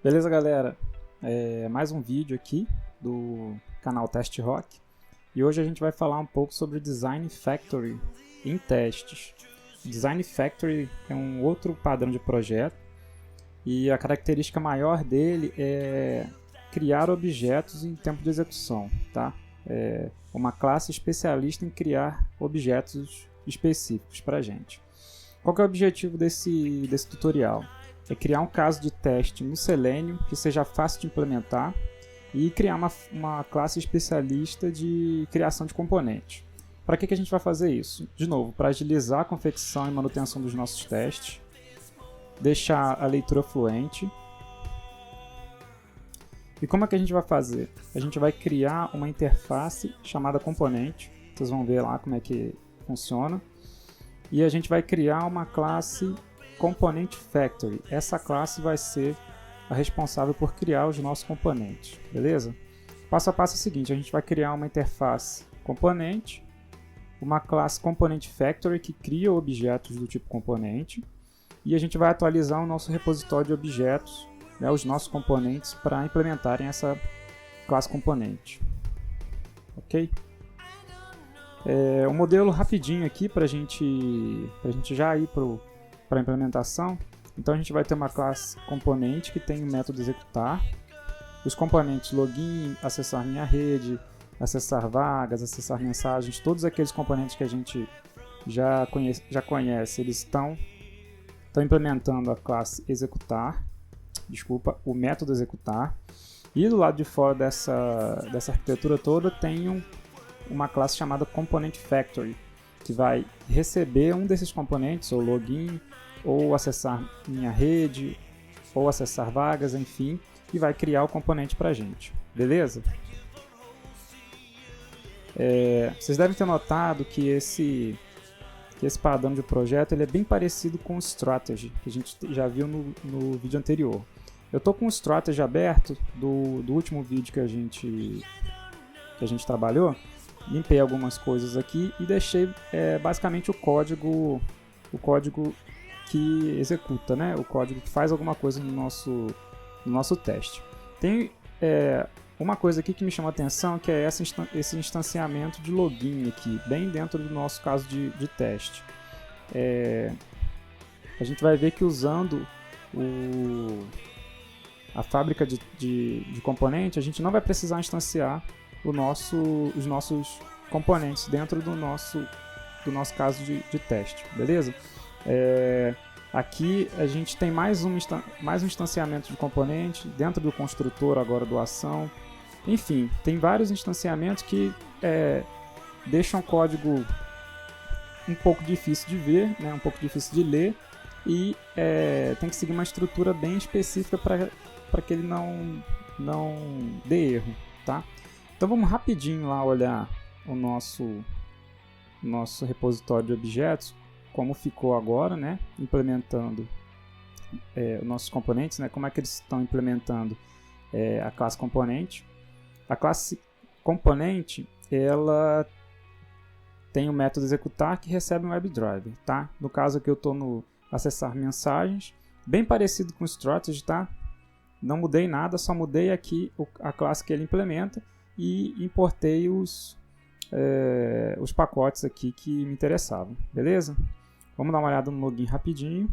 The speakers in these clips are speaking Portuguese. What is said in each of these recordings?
Beleza, galera? Mais um vídeo aqui do canal Test Rock e hoje a gente vai falar um pouco sobre Design Factory em testes. Design Factory é um outro padrão de projeto e a característica maior dele é criar objetos em tempo de execução, tá? É uma classe especialista em criar objetos específicos para a gente. Qual que é o objetivo desse tutorial? É criar um caso de teste no Selenium que seja fácil de implementar e criar uma classe especialista de criação de componentes. Para que a gente vai fazer isso? De novo, para agilizar a confecção e manutenção dos nossos testes, deixar a leitura fluente. E como é que a gente vai fazer? A gente vai criar uma interface chamada componente. Vocês vão ver lá como é que funciona. E a gente vai criar uma classe Component Factory. Essa classe vai ser a responsável por criar os nossos componentes, beleza? Passo a passo é o seguinte, a gente vai criar uma interface componente, uma classe Component Factory que cria objetos do tipo componente, e a gente vai atualizar o nosso repositório de objetos, né, os nossos componentes, para implementarem essa classe componente. Ok? Um modelo rapidinho aqui para a gente já ir para a implementação. Então a gente vai ter uma classe componente que tem o método executar, os componentes login, acessar minha rede, acessar vagas, acessar mensagens, todos aqueles componentes que a gente já conhece, eles estão implementando a classe executar, o método executar, e do lado de fora dessa arquitetura toda tem uma classe chamada Component Factory, que vai receber um desses componentes, ou login, ou acessar minha rede, ou acessar vagas, enfim, e vai criar o componente para a gente, beleza? Vocês devem ter notado que esse padrão de projeto ele é bem parecido com o Strategy, que a gente já viu no vídeo anterior. Eu estou com o Strategy aberto do último vídeo que a gente trabalhou, limpei algumas coisas aqui e deixei basicamente o código que executa, né? O código que faz alguma coisa no nosso teste. Tem uma coisa aqui que me chama a atenção, que é esse instanciamento de login aqui, bem dentro do nosso caso de teste. A gente vai ver que usando a fábrica de componente, a gente não vai precisar instanciar os nossos componentes dentro do nosso caso de teste, beleza? Aqui a gente tem mais um instanciamento de componente dentro do construtor agora do ação. Enfim, tem vários instanciamentos que deixam o código um pouco difícil de ver, né, um pouco difícil de ler, e tem que seguir uma estrutura bem específica para que ele não dê erro, tá? Então vamos rapidinho lá olhar o nosso repositório de objetos, como ficou agora, né? Implementando os nossos componentes, né? Como é que eles estão implementando a classe componente. A classe componente, ela tem o método executar que recebe um WebDriver, tá? No caso aqui eu estou no acessar mensagens, bem parecido com o Strategy, tá? Não mudei nada, só mudei aqui a classe que ele implementa e importei os pacotes aqui que me interessavam, beleza? Vamos dar uma olhada no login rapidinho.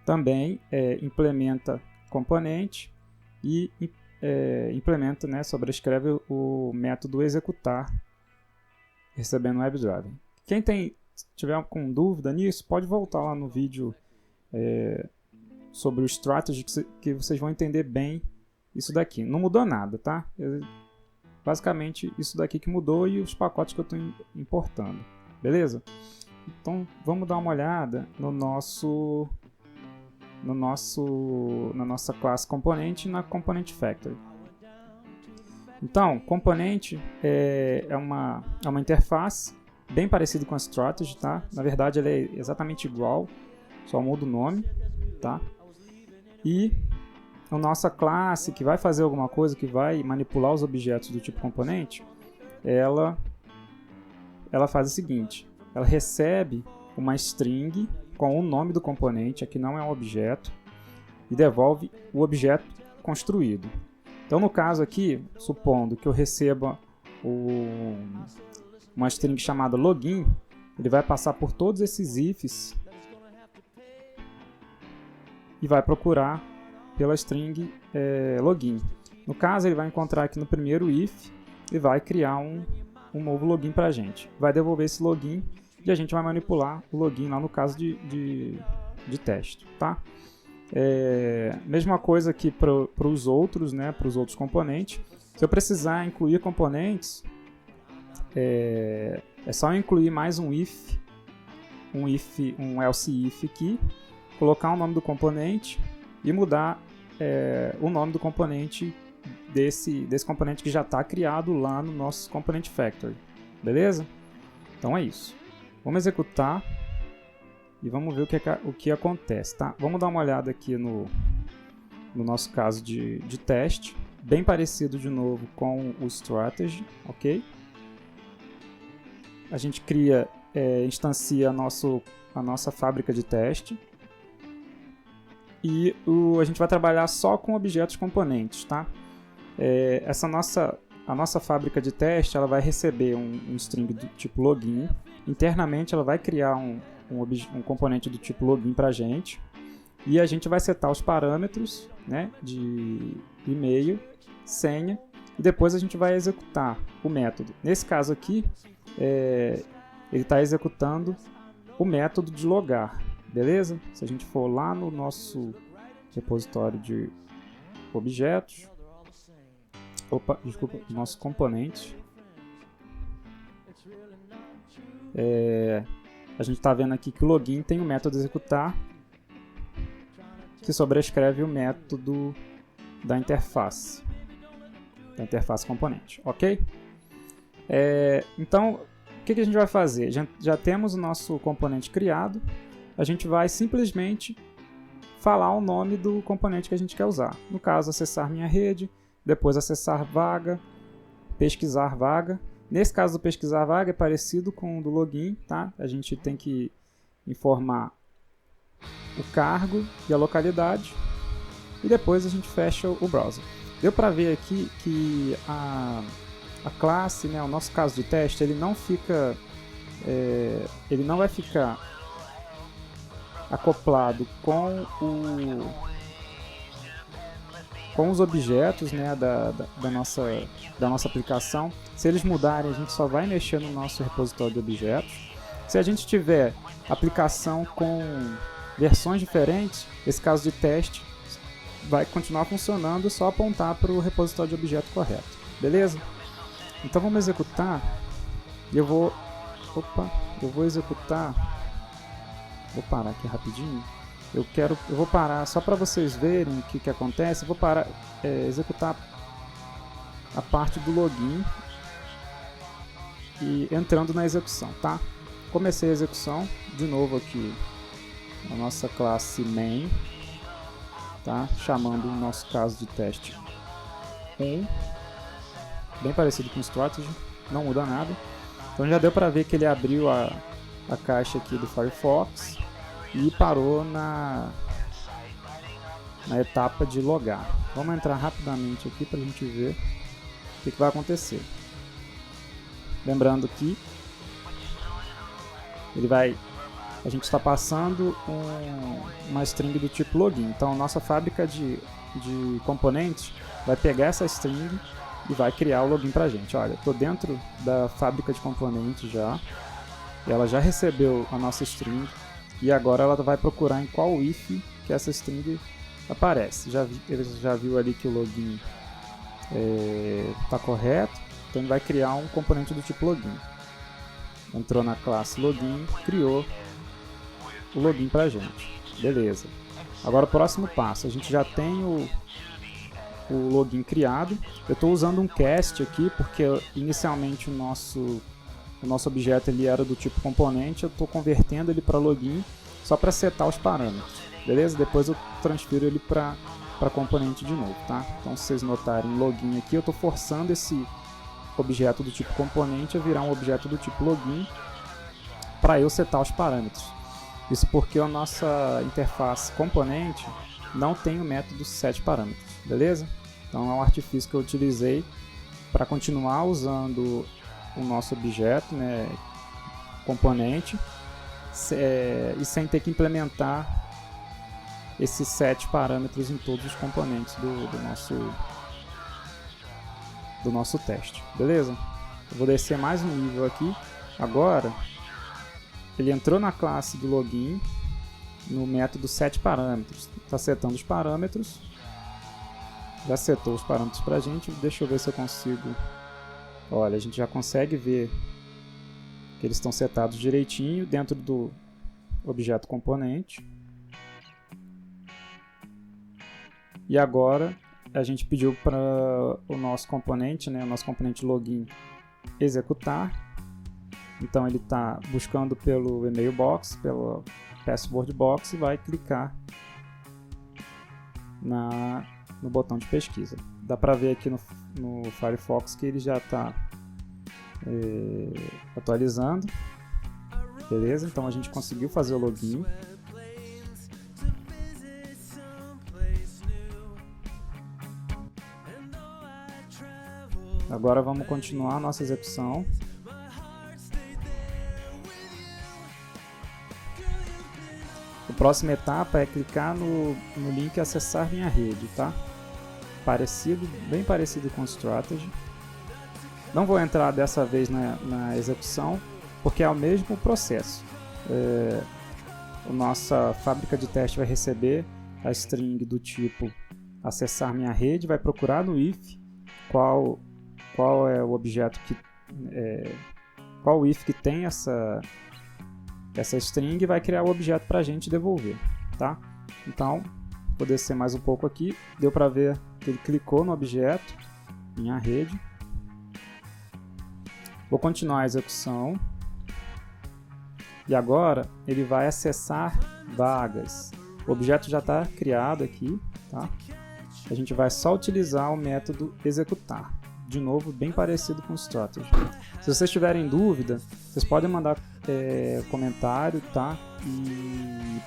Também implementa componente e implementa, né, sobrescreve o método executar recebendo o WebDriver. Quem tiver com dúvida nisso, pode voltar lá no vídeo sobre o Strategy que vocês vão entender bem isso daqui. Não mudou nada, tá? Basicamente isso daqui que mudou e os pacotes que eu estou importando, beleza? Então vamos dar uma olhada na nossa classe componente e na Component Factory. Então, componente é uma interface bem parecida com a Strategy, tá? Na verdade ela é exatamente igual, só muda o nome, tá? E a nossa classe que vai fazer alguma coisa, que vai manipular os objetos do tipo componente, ela faz o seguinte: ela recebe uma string com o nome do componente, aqui não é um objeto, e devolve o objeto construído. Então, no caso aqui, supondo que eu receba uma string chamada login, ele vai passar por todos esses ifs e vai procurar pela string login. No caso, ele vai encontrar aqui no primeiro if e vai criar um novo login para a gente. Vai devolver esse login e a gente vai manipular o login lá no caso de teste. Tá? Mesma coisa aqui para os outros, né, para os outros componentes. Se eu precisar incluir componentes, é só incluir mais um else if aqui, colocar o nome do componente e mudar o nome do componente desse componente que já está criado lá no nosso component factory. Beleza? Então é isso. Vamos executar e vamos ver o que acontece. Tá? Vamos dar uma olhada aqui no nosso caso de teste, bem parecido de novo com o strategy, ok? A gente cria, instancia a nossa fábrica de teste e a gente vai trabalhar só com objetos componentes, tá? A nossa fábrica de teste ela vai receber um string do tipo login. Internamente ela vai criar um componente do tipo login para a gente e a gente vai setar os parâmetros, né, de e-mail, senha e depois a gente vai executar o método. Nesse caso aqui, ele está executando o método de logar, beleza? Se a gente for lá no nosso repositório de objetos, nosso componente, a gente está vendo aqui que o login tem o método executar que sobrescreve o método da interface componente, ok? Então, o que a gente vai fazer? Já temos o nosso componente criado, a gente vai simplesmente falar o nome do componente que a gente quer usar. No caso, acessar minha rede, depois acessar vaga, pesquisar vaga. Nesse caso do pesquisar vaga é parecido com o do login, tá? A gente tem que informar o cargo e a localidade e depois a gente fecha o browser. Deu para ver aqui que a classe, né, o nosso caso de teste, ele não vai ficar acoplado com os objetos, né, da nossa aplicação. Se eles mudarem, a gente só vai mexer no nosso repositório de objetos. Se a gente tiver aplicação com versões diferentes, esse caso de teste vai continuar funcionando, só apontar para o repositório de objeto correto. Beleza? Então vamos executar. E eu vou executar. Vou parar aqui rapidinho. Eu vou parar só para vocês verem o que acontece. Eu vou parar, executar a parte do login e entrando na execução, tá? Comecei a execução de novo aqui na nossa classe main, tá? Chamando o nosso caso de teste 1, bem parecido com o strategy, não muda nada. Então já deu para ver que ele abriu a caixa aqui do Firefox e parou na etapa de logar. Vamos entrar rapidamente aqui para a gente ver o que vai acontecer. Lembrando que a gente está passando uma string do tipo login. Então, nossa fábrica de componentes vai pegar essa string e vai criar o login para a gente. Olha, estou dentro da fábrica de componentes já. Ela já recebeu a nossa string e agora ela vai procurar em qual if que essa string aparece. Ele já viu ali que o login está correto, então ele vai criar um componente do tipo login. Entrou na classe login, criou o login para a gente. Beleza. Agora o próximo passo, a gente já tem o login criado. Eu estou usando um cast aqui porque inicialmente o nosso objeto ele era do tipo componente, eu estou convertendo ele para login só para setar os parâmetros, beleza? Depois eu transfiro ele para componente de novo, tá? Então se vocês notarem login aqui, eu estou forçando esse objeto do tipo componente a virar um objeto do tipo login para eu setar os parâmetros. Isso porque a nossa interface componente não tem o método setParâmetros, beleza? Então é um artifício que eu utilizei para continuar usando o nosso objeto, né, componente, e sem ter que implementar esses setParâmetros em todos os componentes do nosso teste, beleza? Eu vou descer mais um nível aqui. Agora, ele entrou na classe do login, no método setParâmetros, está setando os parâmetros, já setou os parâmetros para a gente. Deixa eu ver se eu consigo. Olha, a gente já consegue ver que eles estão setados direitinho dentro do objeto componente. E agora a gente pediu para o nosso componente, né, o nosso componente login, executar. Então ele está buscando pelo email box, pelo password box, e vai clicar no botão de pesquisa. Dá para ver aqui no Firefox que ele já está atualizando. Beleza? Então a gente conseguiu fazer o login. Agora vamos continuar a nossa execução. A próxima etapa é clicar no link acessar minha rede, tá? Bem parecido com o Strategy. Não vou entrar dessa vez na execução, porque é o mesmo processo. A nossa fábrica de teste vai receber a string do tipo acessar minha rede, vai procurar no if qual é o objeto qual o if que tem essa string, e vai criar o objeto para a gente devolver, tá? Então, vou descer mais um pouco aqui. Deu para ver que ele clicou no objeto, minha rede. Vou continuar a execução. E agora ele vai acessar vagas. O objeto já está criado aqui, tá? A gente vai só utilizar o método executar. De novo, bem parecido com o Strategy. Se vocês tiverem dúvida, vocês podem mandar comentário, tá? E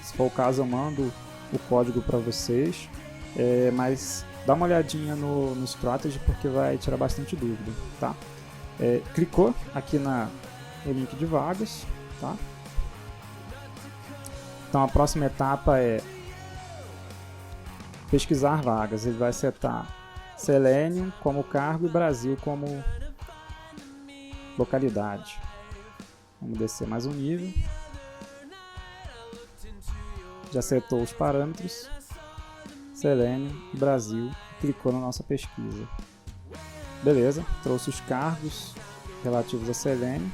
se for o caso, eu mando o código para vocês. Mas dá uma olhadinha no Strategy, porque vai tirar bastante dúvida, tá? Clicou aqui no link de vagas, tá? Então a próxima etapa é pesquisar vagas. Ele vai setar Selenium como cargo e Brasil como localidade. Vamos descer mais um nível. Já setou os parâmetros. Selenium, Brasil. Clicou na nossa pesquisa. Beleza, trouxe os cargos relativos a Selenium.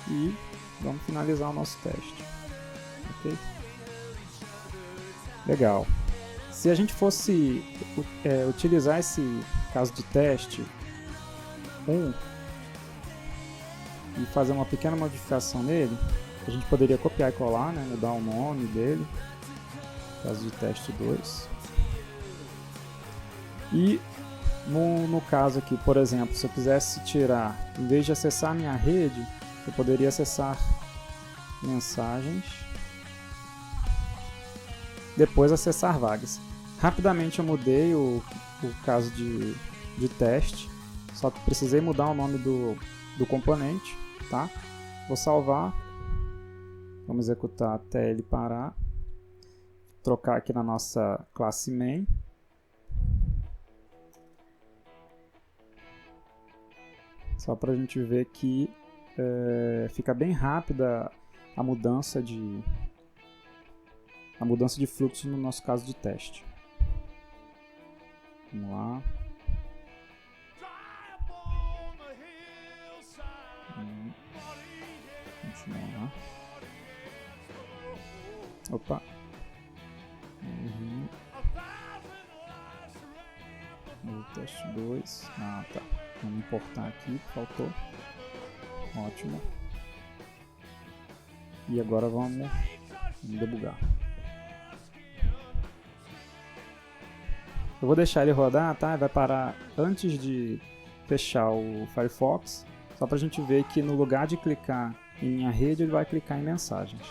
E vamos finalizar o nosso teste. Ok? Legal. Se a gente fosse utilizar esse caso de teste 1 e fazer uma pequena modificação nele, a gente poderia copiar e colar, né, mudar o nome dele, caso de teste 2. E no caso aqui, por exemplo, se eu quisesse tirar, em vez de acessar minha rede, eu poderia acessar mensagens, depois acessar vagas. Rapidamente eu mudei o caso de teste, só que precisei mudar o nome do componente, tá? Vou salvar, vamos executar até ele parar, trocar aqui na nossa classe main. Só para a gente ver que fica bem rápida a mudança de fluxo no nosso caso de teste. Vamos lá. Continuar. Opa. O teste 2. Ah, tá. Vamos importar aqui, faltou. Ótimo. E agora vamos debugar. Eu vou deixar ele rodar, tá? Vai parar antes de fechar o Firefox, só para a gente ver que no lugar de clicar em minha rede, ele vai clicar em mensagens.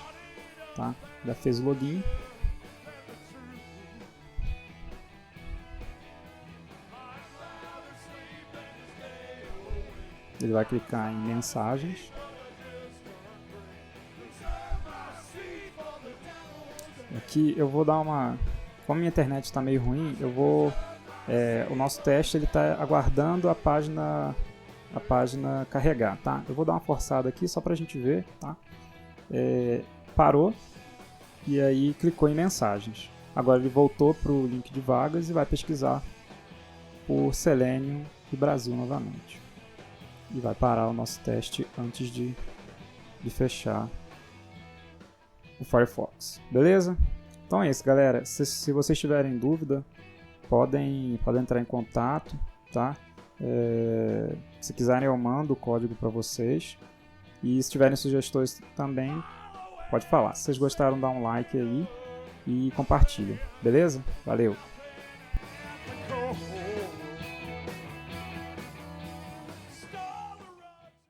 tá? Já fez o login. Ele vai clicar em mensagens. Aqui eu vou dar uma... Como minha internet está meio ruim, eu vou... o nosso teste está aguardando a página carregar, tá? Eu vou dar uma forçada aqui só para a gente ver, tá? Parou e aí clicou em mensagens. Agora ele voltou para o link de vagas e vai pesquisar por Selenium e Brasil novamente. E vai parar o nosso teste antes de fechar o Firefox. Beleza? Então é isso, galera. Se vocês tiverem dúvida, podem entrar em contato, tá? Se quiserem eu mando o código para vocês. E se tiverem sugestões também, pode falar. Se vocês gostaram, dá um like aí e compartilha. Beleza? Valeu!